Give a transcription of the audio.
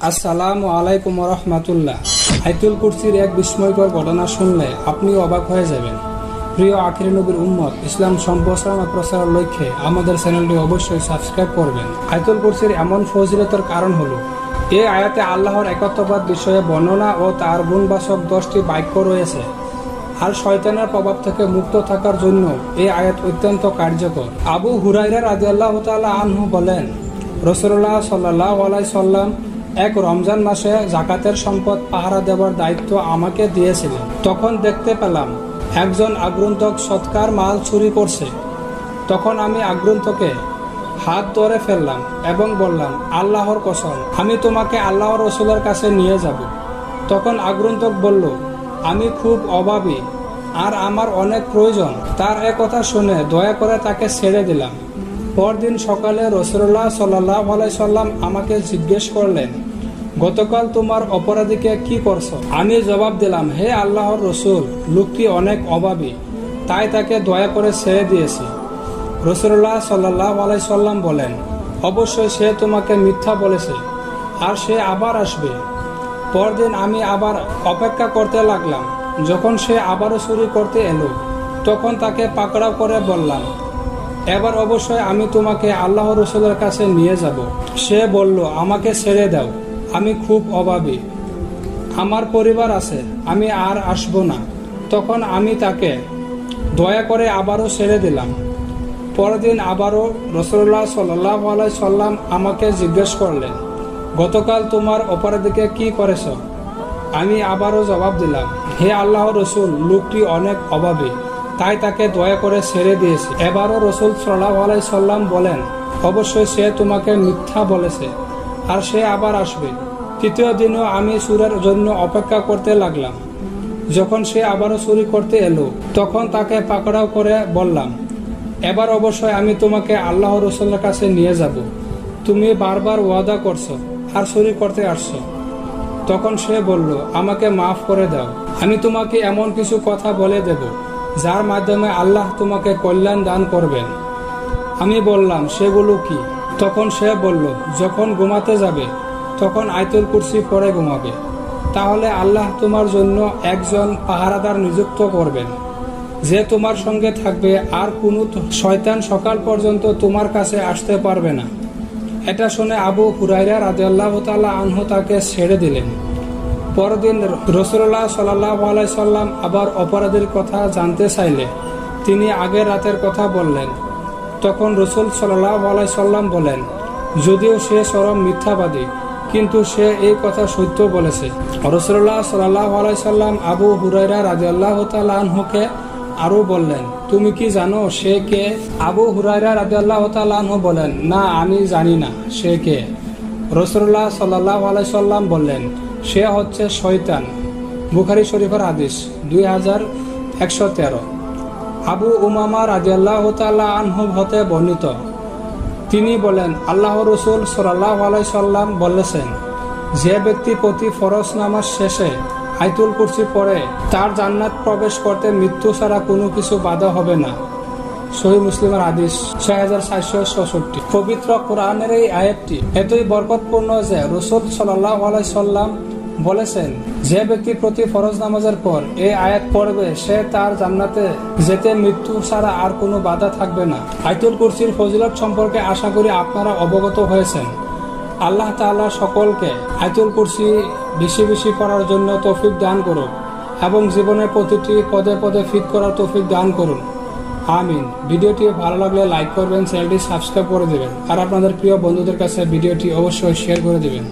আসসালামু আলাইকুম রহমাতুল্লাহ। আয়াতুল কুরসির এক বিস্ময়কর ঘটনা শুনলে আপনি অবাক হয়ে যাবেন। প্রিয় আখিরি নবীর উম্মত, ইসলাম সম্প্রসারণ ও প্রচারের লক্ষ্যে আমাদের চ্যানেলটি অবশ্যই সাবস্ক্রাইব করবেন। আয়াতুল কুরসির এমন ফজিলতের কারণ হলো, এই আয়াতে আল্লাহর একত্ববাদ বিষয়ে বর্ণনা ও তার গুণবাচক 10টি বাক্য রয়েছে। আর শয়তানের প্রভাব থেকে মুক্ত থাকার জন্য এই আয়াত অত্যন্ত কার্যকর। আবু হুরায়রা রাদিয়াল্লাহু তাআলা আনহু বলেন, রাসূলুল্লাহ সাল্লাল্লাহু আলাইহি সাল্লাম এক রমজান মাসে যাকাতের সম্পদ পাহারা দেওয়ার দায়িত্ব আমাকে দিয়েছিলেন। তখন দেখতে পেলাম একজন আগন্তুক সৎকার মাল চুরি করছে। তখন আমি আগন্তুককে হাত ধরে ফেললাম এবং বললাম, আল্লাহর কসম, আমি তোমাকে আল্লাহর রাসূলের কাছে নিয়ে যাব। তখন আগন্তুক বলল, আমি খুব অভাবী আর আমার অনেক প্রয়োজন। তার কথা শুনে দয়া করে তাকে ছেড়ে দিলাম। পরদিন সকালে রাসূলুল্লাহ সাল্লাল্লাহু আলাইহি সাল্লাম আমাকে জিজ্ঞেস করলেন, গতকাল তোমার অপরাধীকে কি করছো? আমি জবাব দিলাম, হে আল্লাহর রাসূল, লোকটি অনেক অভাবী, তাই তাকে দয়া করে ছেড়ে দিয়েছি। রাসূলুল্লাহ সাল্লাল্লাহু আলাইহি সাল্লাম বলেন, অবশ্যই সে তোমাকে মিথ্যা বলেছে আর সে আবার আসবে। পরদিন আমি আবার অপেক্ষা করতে লাগলাম। যখন সে আবারও চুরি করতে এলো, তখন তাকে পাকড়াও করে বললাম, এবার অবশ্যই আমি তোমাকে আল্লাহর রাসূলের কাছে নিয়ে যাব। সে বলল, আমাকে ছেড়ে দাও, আমি খুব অভাবী, আমার পরিবার আছে, আমি আর আসব না। তখন আমি তাকে দয়া করে আবারও ছেড়ে দিলাম। পরের দিন আবারও রাসূলুল্লাহ সাল্লাল্লাহু আলাইহি সাল্লাম আমাকে জিজ্ঞেস করলেন, গতকাল তোমার অপরাধীকে কি করেছ? আমি আবারও জবাব দিলাম, হে আল্লাহর রাসূল, লোকটি অনেক অভাবী, তাই তাকে দয়া করে ছেড়ে দিয়েছি। এবারও রাসূল সাল্লাল্লাহু আলাইহি সাল্লাম বলেন, অবশ্যই সে তোমাকে মিথ্যা বলেছে আর সে আবার আসবে। তৃতীয় দিনও আমি চুরির জন্য অপেক্ষা করতে লাগলাম। যখন সে আবারও চুরি করতে এলো, তখন তাকে পাকড়াও করে বললাম, এবার অবশ্যই আমি তোমাকে আল্লাহর রাসূলের কাছে নিয়ে যাব। তুমি বারবার ওয়াদা করছো আর চুরি করতে আসছো। তখন সে বলল, আমাকে মাফ করে দাও, আমি তোমাকে এমন কিছু কথা বলে দেব যার মাধ্যমে আল্লাহ তোমাকে কল্যাণ দান করবেন। আমি বললাম, সেগুলো কি? তখন সে বলল, যখন ঘুমাতে যাবে তখন আয়াতুল কুরসি পড়ে ঘুমাবে, তাহলে আল্লাহ তোমার জন্য একজন পাহারাদার নিযুক্ত করবেন, যে তোমার সঙ্গে থাকবে, আর কোনো শয়তান সকাল পর্যন্ত তোমার কাছে আসতে পারবে না। এটা শুনে আবু হুরায়রা রাদিয়াল্লাহু তাআলা আনহু তাকে ছেড়ে দিলেন। পরদিন রাসূলুল্লাহ সাল্লাল্লাহু আলাইহি সাল্লাম আবার অপরাধীর কথা জানতে চাইলে তিনি আগের রাতের কথা বললেন। তখন রাসূল সাল্লাল্লাহু আলাইহি সাল্লাম বলেন, যদিও সে চরম মিথ্যাবাদী, কিন্তু সে এই কথা সত্য বলেছে। রাসূলুল্লাহ সাল্লাল্লাহু আলাইহি সাল্লাম আবু হুরায়রা রাদিয়াল্লাহু তাআলা আনহুকে আরো বললেন, তুমি কি জানো সে কে? আবু হুরায়রা রাদিয়াল্লাহু তাআলা আনহু বলেন, না, আমি জানি না সে কে। রাসূলুল্লাহ সাল্লাল্লাহু আলাইহি সাল্লাম বললেন, সে হচ্ছে শয়তান। বুখারী শরীফের হাদিস 2113। আবু উমামা রাদিয়াল্লাহু তাআলা আনহু হতে বর্ণিত, তিনি বলেন, আল্লাহর রাসূল সাল্লাল্লাহু আলাইহি সাল্লাম বলেছেন, যে ব্যক্তি প্রতি ফরজ নামাজ শেষে আয়াতুল কুরসি পড়ে, তার জান্নাত প্রবেশ করতে মৃত্যু ছাড়া কোনো কিছু বাধা হবে না। সহিহ মুসলিমের হাদিস 6466। পবিত্র কোরআনের এই আয়াতটি এতই বরকতপূর্ণ যে রাসূল সাল্লাল্লাহু আলাইহি সাল্লাম বলেছেন, যে ব্যক্তি প্রতি ফরজ নামাজের পর এই আয়াত পড়বে, সে তার জান্নাতে যেতে মৃত্যু ছাড়া আর কোনো বাধা থাকবে না। আয়াতুল কুরসির ফজিলত সম্পর্কে আশা করি আপনারা অবগত হয়েছেন। আল্লাহ তাআলা সকলকে আয়াতুল কুরসি বেশি বেশি পড়ার জন্য তৌফিক দান করুন এবং জীবনের প্রতিটি পদে পদে ফিট করার তৌফিক দান করুন। আমিন। ভিডিওটি ভালো লাগলে লাইক করবেন, চ্যানেলটি সাবস্ক্রাইব করে দেবেন আর আপনাদের প্রিয় বন্ধুদের কাছে ভিডিওটি অবশ্যই শেয়ার করে দেবেন।